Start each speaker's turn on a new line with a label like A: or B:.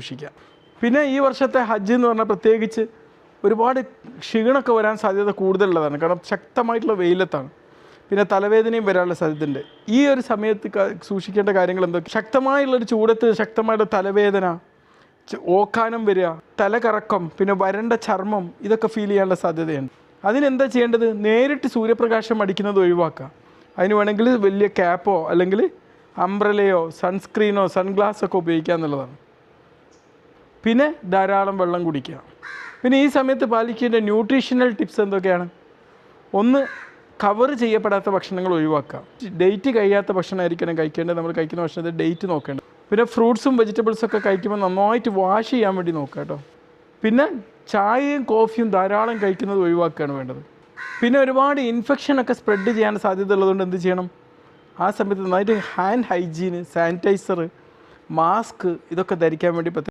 A: സൂക്ഷിക്കുക. പിന്നെ ഈ വർഷത്തെ ഹജ്ജ് എന്ന് പറഞ്ഞാൽ പ്രത്യേകിച്ച് ഒരുപാട് ക്ഷീണമൊക്കെ വരാൻ സാധ്യത കൂടുതലുള്ളതാണ്. കാരണം ശക്തമായിട്ടുള്ള വെയിലത്താണ്. പിന്നെ തലവേദനയും വരാനുള്ള സാധ്യതയുണ്ട്. ഈ ഒരു സമയത്ത് സൂക്ഷിക്കേണ്ട കാര്യങ്ങൾ എന്തൊക്കെ? ശക്തമായുള്ളൊരു ചൂടത്ത് ശക്തമായിട്ടുള്ള തലവേദന, ഓക്കാനം വരിക, തലകറക്കം, പിന്നെ വരണ്ട ചർമ്മം, ഇതൊക്കെ ഫീൽ ചെയ്യാനുള്ള സാധ്യതയുണ്ട്. അതിനെന്താ ചെയ്യേണ്ടത്? നേരിട്ട് സൂര്യപ്രകാശം അടിക്കുന്നത് ഒഴിവാക്കുക. അതിന് വേണമെങ്കിൽ വലിയ ക്യാപ്പോ അല്ലെങ്കിൽ അംബ്രലയോ സൺസ്ക്രീനോ സൺഗ്ലാസ്സൊക്കെ ഉപയോഗിക്കുക എന്നുള്ളതാണ്. പിന്നെ ധാരാളം വെള്ളം കുടിക്കുക. പിന്നെ ഈ സമയത്ത് പാലിക്കേണ്ട ന്യൂട്രീഷണൽ ടിപ്സ് എന്തൊക്കെയാണ്? ഒന്ന്, കവർ ചെയ്യപ്പെടാത്ത ഭക്ഷണങ്ങൾ ഒഴിവാക്കുക. ഡേറ്റ് കഴിയാത്ത ഭക്ഷണമായിരിക്കണം കഴിക്കേണ്ടത്. നമ്മൾ കഴിക്കുന്ന ഭക്ഷണത്തിൽ ഡേറ്റ് നോക്കേണ്ടത്. പിന്നെ ഫ്രൂട്ട്സും വെജിറ്റബിൾസൊക്കെ കഴിക്കുമ്പോൾ നന്നായിട്ട് വാഷ് ചെയ്യാൻ വേണ്ടി നോക്കുക കേട്ടോ. പിന്നെ ചായയും കോഫിയും ധാരാളം കഴിക്കുന്നത് ഒഴിവാക്കുകയാണ് വേണ്ടത്. പിന്നെ ഒരുപാട് ഇൻഫെക്ഷനൊക്കെ സ്പ്രെഡ് ചെയ്യാൻ സാധ്യത ഉള്ളതുകൊണ്ട് എന്ത് ചെയ്യണം? ആ സമയത്ത് നന്നായിട്ട് ഹാൻഡ് ഹൈജീന്, സാനിറ്റൈസർ, മാസ്ക് ഇതൊക്കെ ധരിക്കാൻ വേണ്ടി